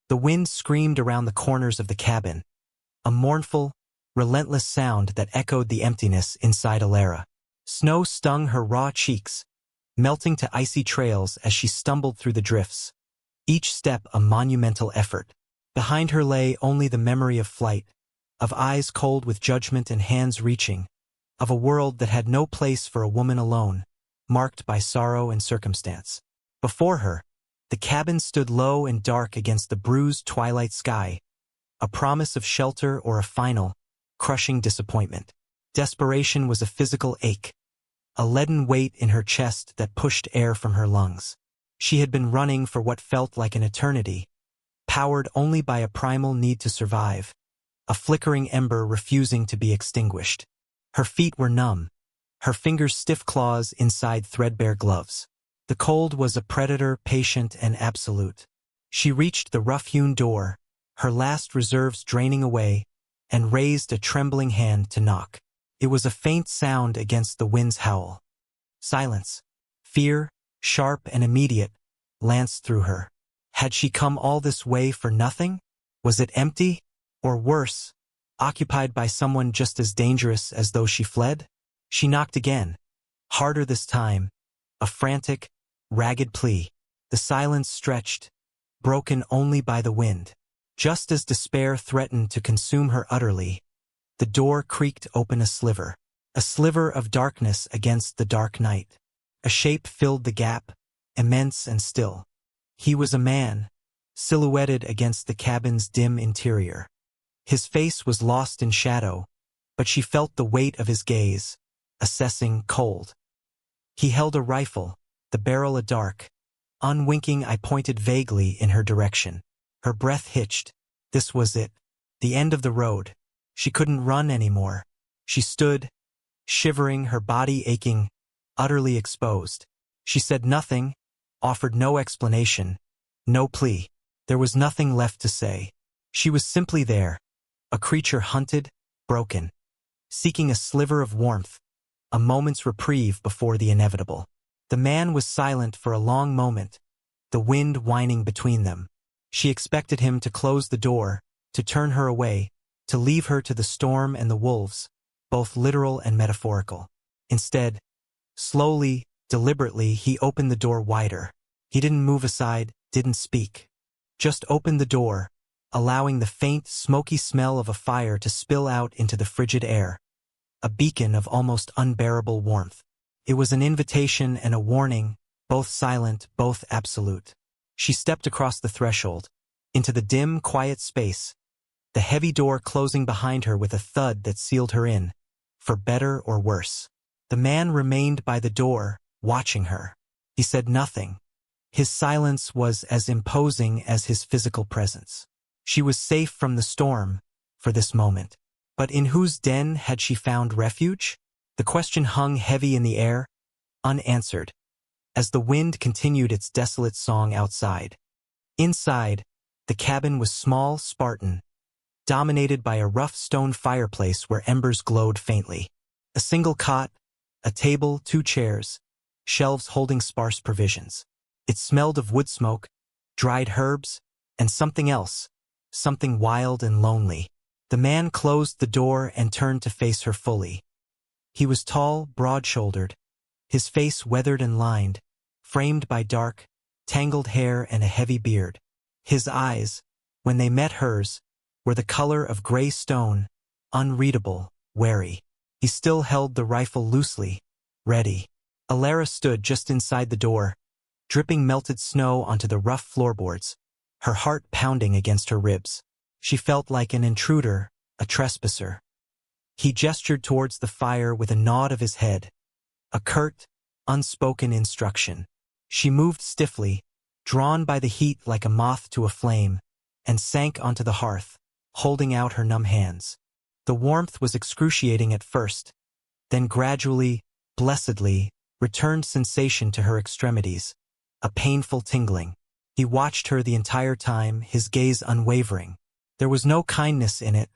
The wind screamed around the corners of the cabin, a mournful, relentless sound that echoed the emptiness inside Alara. Snow stung her raw cheeks, melting to icy trails as she stumbled through the drifts, each step a monumental effort. Behind her lay only the memory of flight, of eyes cold with judgment and hands reaching, of a world that had no place for a woman alone, marked by sorrow and circumstance. Before her, the cabin stood low and dark against the bruised twilight sky, a promise of shelter or a final, crushing disappointment. Desperation was a physical ache, a leaden weight in her chest that pushed air from her lungs. She had been running for what felt like an eternity, powered only by a primal need to survive, a flickering ember refusing to be extinguished. Her feet were numb, her fingers stiff claws inside threadbare gloves. The cold was a predator, patient and absolute. She reached the rough-hewn door, her last reserves draining away, and raised a trembling hand to knock. It was a faint sound against the wind's howl. Silence. Fear, sharp and immediate, lanced through her. Had she come all this way for nothing? Was it empty? Or worse, occupied by someone just as dangerous as though she fled? She knocked again, harder this time, a frantic, ragged plea. The silence stretched, broken only by the wind. Just as despair threatened to consume her utterly, the door creaked open a sliver of darkness against the dark night. A shape filled the gap, immense and still. He was a man, silhouetted against the cabin's dim interior. His face was lost in shadow, but she felt the weight of his gaze, assessing cold. He held a rifle, the barrel a dark. Unwinking, I pointed vaguely in her direction. Her breath hitched. This was it. The end of the road. She couldn't run anymore. She stood, shivering, her body aching, utterly exposed. She said nothing, offered no explanation, no plea. There was nothing left to say. She was simply there, a creature hunted, broken, seeking a sliver of warmth, a moment's reprieve before the inevitable. The man was silent for a long moment, the wind whining between them. She expected him to close the door, to turn her away, to leave her to the storm and the wolves, both literal and metaphorical. Instead, slowly, deliberately, he opened the door wider. He didn't move aside, didn't speak. Just opened the door, allowing the faint, smoky smell of a fire to spill out into the frigid air, a beacon of almost unbearable warmth. It was an invitation and a warning, both silent, both absolute. She stepped across the threshold, into the dim, quiet space, the heavy door closing behind her with a thud that sealed her in, for better or worse. The man remained by the door, watching her. He said nothing. His silence was as imposing as his physical presence. She was safe from the storm, for this moment. But in whose den had she found refuge? The question hung heavy in the air, unanswered, as the wind continued its desolate song outside. Inside, the cabin was small, Spartan, dominated by a rough stone fireplace where embers glowed faintly. A single cot, a table, 2 chairs, shelves holding sparse provisions. It smelled of wood smoke, dried herbs, and something else, something wild and lonely. The man closed the door and turned to face her fully. He was tall, broad-shouldered, his face weathered and lined, framed by dark, tangled hair and a heavy beard. His eyes, when they met hers, were the color of gray stone, unreadable, wary. He still held the rifle loosely, ready. Alara stood just inside the door, dripping melted snow onto the rough floorboards, her heart pounding against her ribs. She felt like an intruder, a trespasser. He gestured towards the fire with a nod of his head, a curt, unspoken instruction. She moved stiffly, drawn by the heat like a moth to a flame, and sank onto the hearth, holding out her numb hands. The warmth was excruciating at first, then gradually, blessedly, returned sensation to her extremities, a painful tingling. He watched her the entire time, his gaze unwavering. There was no kindness in it,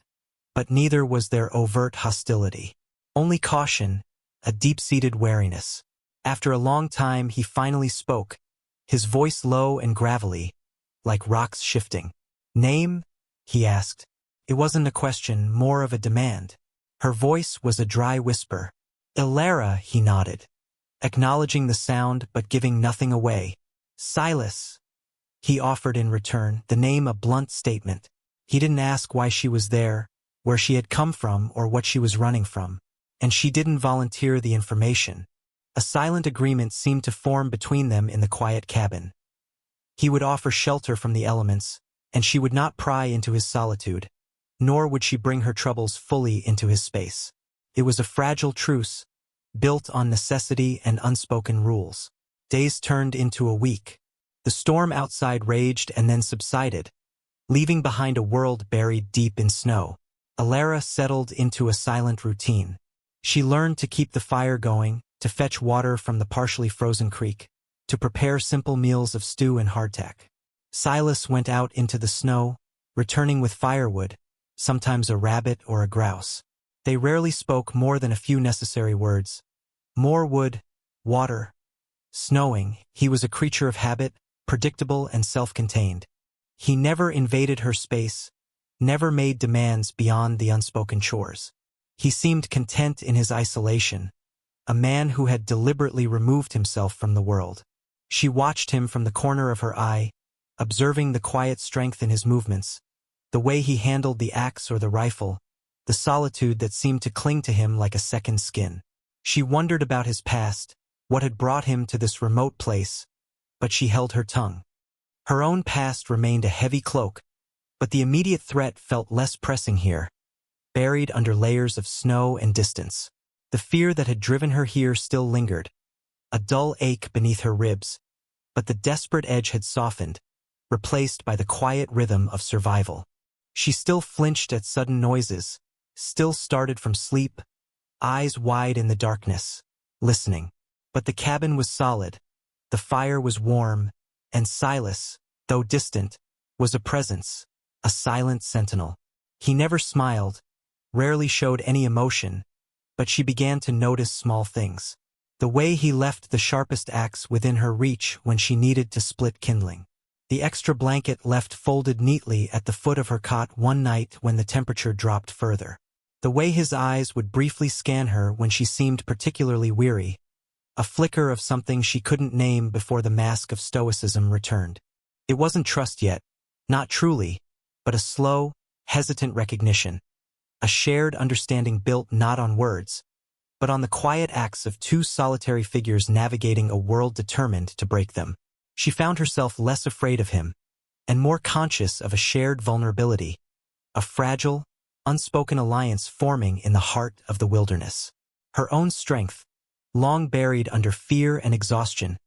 but neither was there overt hostility. Only caution, a deep-seated wariness. After a long time, he finally spoke, his voice low and gravelly, like rocks shifting. "Name?" he asked. It wasn't a question, more of a demand. Her voice was a dry whisper. "Ilara," he nodded, acknowledging the sound but giving nothing away. "Silas," he offered in return, the name a blunt statement. He didn't ask why she was there, where she had come from, or what she was running from. And she didn't volunteer the information. A silent agreement seemed to form between them in the quiet cabin. He would offer shelter from the elements, and she would not pry into his solitude, nor would she bring her troubles fully into his space. It was a fragile truce, built on necessity and unspoken rules. Days turned into a week. The storm outside raged and then subsided, leaving behind a world buried deep in snow. Ilara settled into a silent routine. She learned to keep the fire going, to fetch water from the partially frozen creek, to prepare simple meals of stew and hardtack. Silas went out into the snow, returning with firewood, sometimes a rabbit or a grouse. They rarely spoke more than a few necessary words. More wood, water, snowing. He was a creature of habit, predictable and self-contained. He never invaded her space, never made demands beyond the unspoken chores. He seemed content in his isolation, a man who had deliberately removed himself from the world. She watched him from the corner of her eye, observing the quiet strength in his movements, the way he handled the axe or the rifle, the solitude that seemed to cling to him like a second skin. She wondered about his past, what had brought him to this remote place, but she held her tongue. Her own past remained a heavy cloak, but the immediate threat felt less pressing here, buried under layers of snow and distance. The fear that had driven her here still lingered, a dull ache beneath her ribs, but the desperate edge had softened, replaced by the quiet rhythm of survival. She still flinched at sudden noises, still started from sleep, eyes wide in the darkness, listening. But the cabin was solid, the fire was warm, and Silas, though distant, was a presence, a silent sentinel. He never smiled, rarely showed any emotion, but she began to notice small things. The way he left the sharpest axe within her reach when she needed to split kindling. The extra blanket left folded neatly at the foot of her cot one night when the temperature dropped further. The way his eyes would briefly scan her when she seemed particularly weary. A flicker of something she couldn't name before the mask of stoicism returned. It wasn't trust yet, not truly, but a slow, hesitant recognition. A shared understanding built not on words, but on the quiet acts of two solitary figures navigating a world determined to break them. She found herself less afraid of him, and more conscious of a shared vulnerability, a fragile, unspoken alliance forming in the heart of the wilderness. Her own strength, long buried under fear and exhaustion,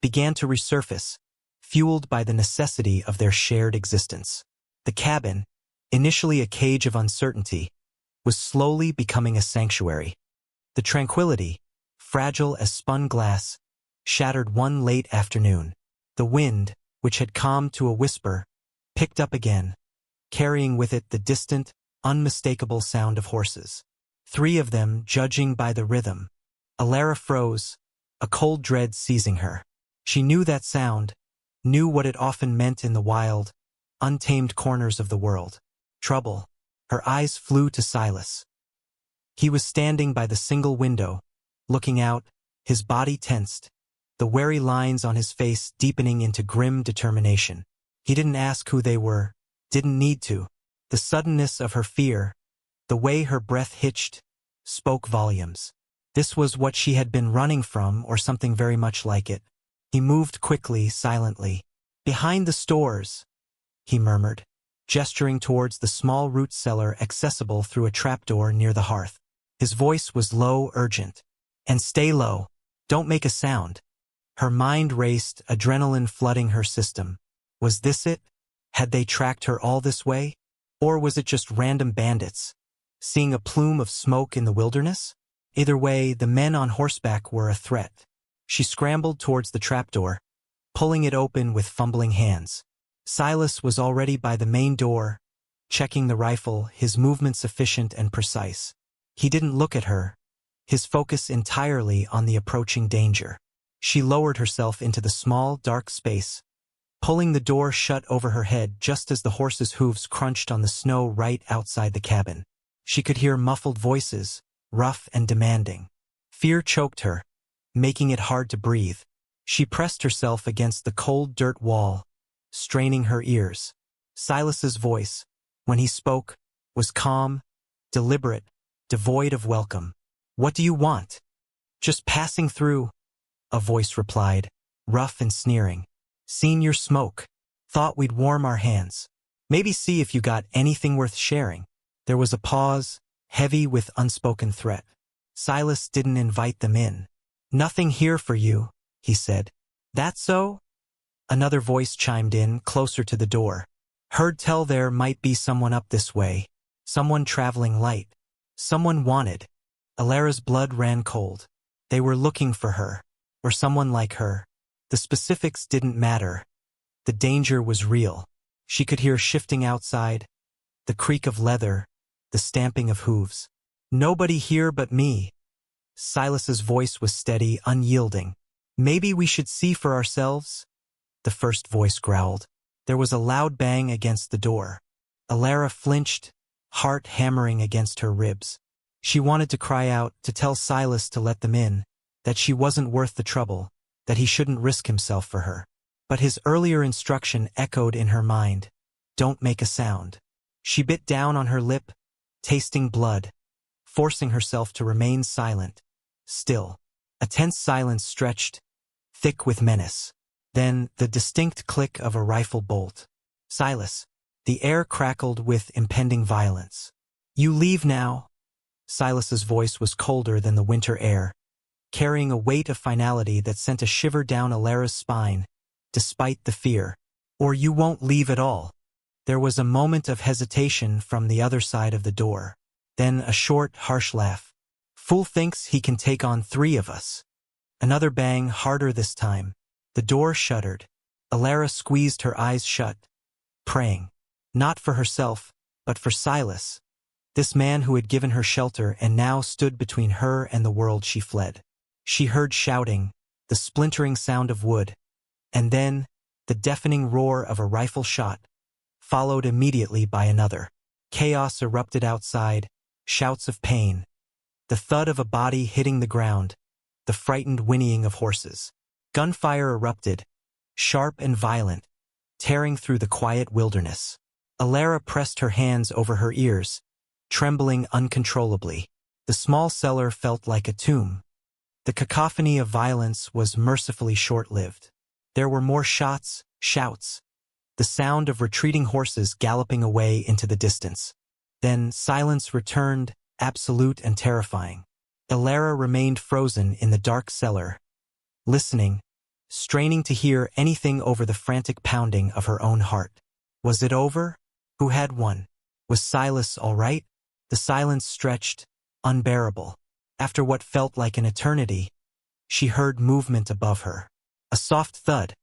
began to resurface, fueled by the necessity of their shared existence. The cabin, initially a cage of uncertainty, was slowly becoming a sanctuary. The tranquility, fragile as spun glass, shattered one late afternoon. The wind, which had calmed to a whisper, picked up again, carrying with it the distant, unmistakable sound of horses. 3 of them judging by the rhythm. Ilara froze, a cold dread seizing her. She knew that sound, knew what it often meant in the wild, untamed corners of the world. Trouble. Her eyes flew to Silas. He was standing by the single window, looking out, his body tensed, the wary lines on his face deepening into grim determination. He didn't ask who they were, didn't need to. The suddenness of her fear, the way her breath hitched, spoke volumes. This was what she had been running from, or something very much like it. He moved quickly, silently. "Behind the stores," he murmured, gesturing towards the small root cellar accessible through a trapdoor near the hearth. His voice was low, urgent. "And stay low. Don't make a sound." Her mind raced, adrenaline flooding her system. Was this it? Had they tracked her all this way? Or was it just random bandits, seeing a plume of smoke in the wilderness? Either way, the men on horseback were a threat. She scrambled towards the trapdoor, pulling it open with fumbling hands. Silas was already by the main door, checking the rifle, his movements efficient and precise. He didn't look at her, his focus entirely on the approaching danger. She lowered herself into the small, dark space, pulling the door shut over her head just as the horse's hooves crunched on the snow right outside the cabin. She could hear muffled voices, rough and demanding. Fear choked her, making it hard to breathe. She pressed herself against the cold dirt wall, straining her ears. Silas's voice, when he spoke, was calm, deliberate, devoid of welcome. "What do you want?" "Just passing through," a voice replied, rough and sneering. "Seen your smoke. Thought we'd warm our hands. Maybe see if you got anything worth sharing." There was a pause, heavy with unspoken threat. Silas didn't invite them in. "Nothing here for you," he said. "That so?" Another voice chimed in, closer to the door. "Heard tell there might be someone up this way. Someone traveling light. Someone wanted." Alara's blood ran cold. They were looking for her, or someone like her. The specifics didn't matter. The danger was real. She could hear shifting outside, the creak of leather, the stamping of hooves. "Nobody here but me." Silas's voice was steady, unyielding. "Maybe we should see for ourselves?" The first voice growled. There was a loud bang against the door. Alara flinched, heart hammering against her ribs. She wanted to cry out, to tell Silas to let them in, that she wasn't worth the trouble, that he shouldn't risk himself for her. But his earlier instruction echoed in her mind. Don't make a sound. She bit down on her lip, tasting blood, forcing herself to remain silent. Still, a tense silence stretched, thick with menace. Then the distinct click of a rifle bolt. "Silas." The air crackled with impending violence. "You leave now." Silas's voice was colder than the winter air, carrying a weight of finality that sent a shiver down Alara's spine, despite the fear. "Or you won't leave at all." There was a moment of hesitation from the other side of the door. Then a short, harsh laugh. "Fool thinks he can take on 3 of us." Another bang, harder this time. The door shuddered. Alara squeezed her eyes shut, praying. Not for herself, but for Silas, this man who had given her shelter and now stood between her and the world she fled. She heard shouting, the splintering sound of wood, and then the deafening roar of a rifle shot, followed immediately by another. Chaos erupted outside, shouts of pain, the thud of a body hitting the ground, the frightened whinnying of horses. Gunfire erupted, sharp and violent, tearing through the quiet wilderness. Alara pressed her hands over her ears, trembling uncontrollably. The small cellar felt like a tomb. The cacophony of violence was mercifully short-lived. There were more shots, shouts, the sound of retreating horses galloping away into the distance. Then silence returned, absolute and terrifying. Alara remained frozen in the dark cellar, listening, straining to hear anything over the frantic pounding of her own heart. Was it over? Who had won? Was Silas all right? The silence stretched, unbearable. After what felt like an eternity, she heard movement above her. A soft thud,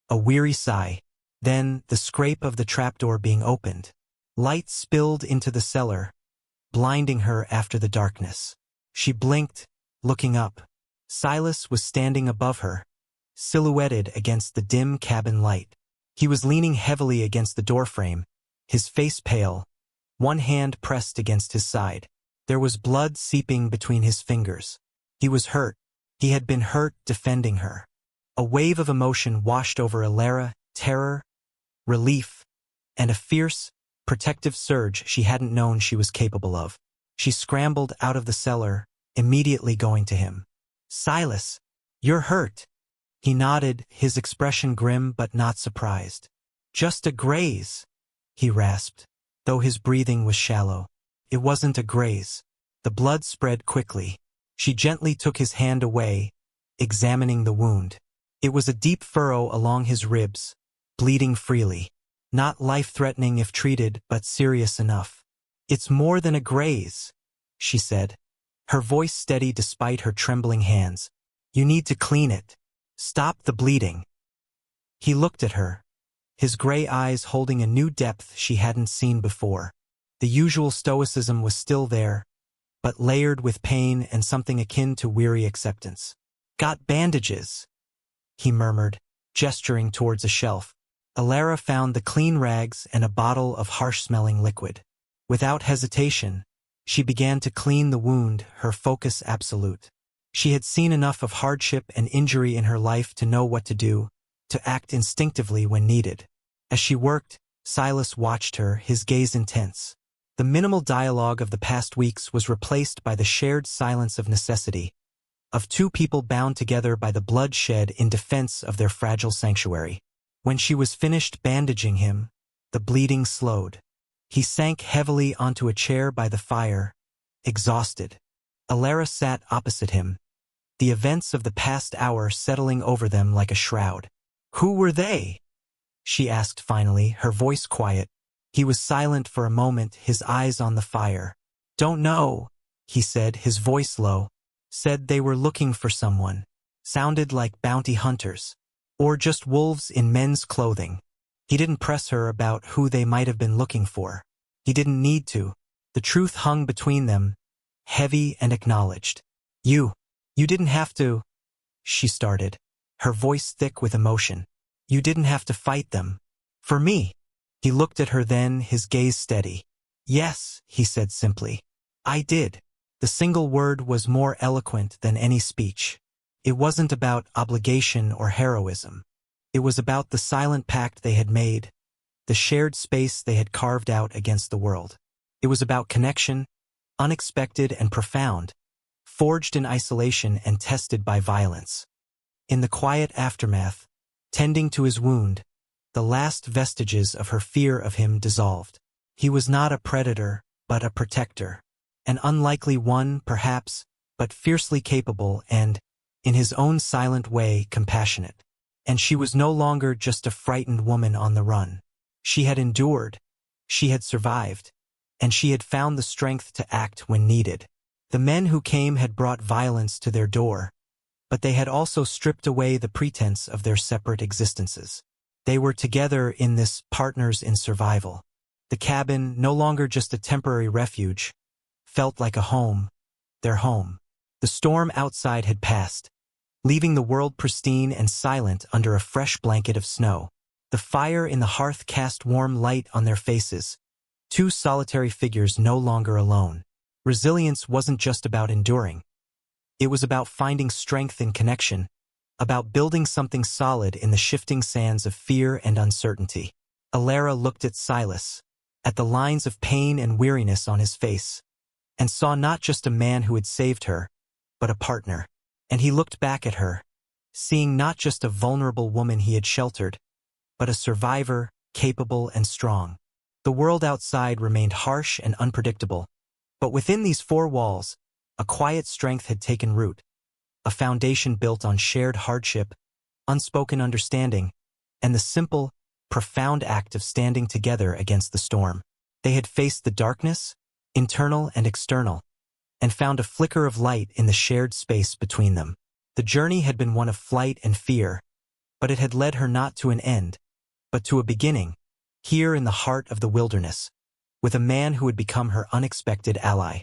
a weary sigh, then the scrape of the trapdoor being opened. Light spilled into the cellar, blinding her after the darkness. She blinked, looking up. Silas was standing above her, silhouetted against the dim cabin light. He was leaning heavily against the doorframe, his face pale, one hand pressed against his side. There was blood seeping between his fingers. He was hurt. He had been hurt defending her. A wave of emotion washed over Alara, terror, relief, and a fierce, protective surge she hadn't known she was capable of. She scrambled out of the cellar, immediately going to him. "Silas, you're hurt." He nodded, his expression grim but not surprised. "Just a graze," he rasped, though his breathing was shallow. It wasn't a graze. The blood spread quickly. She gently took his hand away, examining the wound. It was a deep furrow along his ribs, bleeding freely. Not life-threatening if treated, but serious enough. "It's more than a graze," she said, her voice steady despite her trembling hands. "You need to clean it. Stop the bleeding." He looked at her, his gray eyes holding a new depth she hadn't seen before. The usual stoicism was still there, but layered with pain and something akin to weary acceptance. "Got bandages," he murmured, gesturing towards a shelf. Alara found the clean rags and a bottle of harsh-smelling liquid. Without hesitation, she began to clean the wound, her focus absolute. She had seen enough of hardship and injury in her life to know what to do, to act instinctively when needed. As she worked, Silas watched her, his gaze intense. The minimal dialogue of the past weeks was replaced by the shared silence of necessity, of two people bound together by the blood shed in defense of their fragile sanctuary. When she was finished bandaging him, the bleeding slowed. He sank heavily onto a chair by the fire, exhausted. Alara sat opposite him, the events of the past hour settling over them like a shroud. "Who were they?" she asked finally, her voice quiet. He was silent for a moment, his eyes on the fire. "Don't know," he said, his voice low. "Said they were looking for someone. Sounded like bounty hunters. Or just wolves in men's clothing." He didn't press her about who they might have been looking for. He didn't need to. The truth hung between them, heavy and acknowledged. You didn't have to," she started, her voice thick with emotion. "You didn't have to fight them. For me." He looked at her then, his gaze steady. "Yes," he said simply. "I did." The single word was more eloquent than any speech. It wasn't about obligation or heroism. It was about the silent pact they had made, the shared space they had carved out against the world. It was about connection, unexpected and profound, forged in isolation and tested by violence. In the quiet aftermath, tending to his wound, the last vestiges of her fear of him dissolved. He was not a predator, but a protector. An unlikely one, perhaps, but fiercely capable and, in his own silent way, compassionate. And she was no longer just a frightened woman on the run. She had endured, she had survived, and she had found the strength to act when needed. The men who came had brought violence to their door, but they had also stripped away the pretense of their separate existences. They were together in this, partners in survival. The cabin, no longer just a temporary refuge, felt like a home, their home. The storm outside had passed, leaving the world pristine and silent under a fresh blanket of snow. The fire in the hearth cast warm light on their faces, two solitary figures no longer alone. Resilience wasn't just about enduring. It was about finding strength in connection, about building something solid in the shifting sands of fear and uncertainty. Alara looked at Silas, at the lines of pain and weariness on his face, and saw not just a man who had saved her, but a partner. And he looked back at her, seeing not just a vulnerable woman he had sheltered, but a survivor, capable and strong. The world outside remained harsh and unpredictable, but within these four walls, a quiet strength had taken root, a foundation built on shared hardship, unspoken understanding, and the simple, profound act of standing together against the storm. They had faced the darkness, internal and external, and found a flicker of light in the shared space between them. The journey had been one of flight and fear, but it had led her not to an end, but to a beginning, here in the heart of the wilderness, with a man who had become her unexpected ally.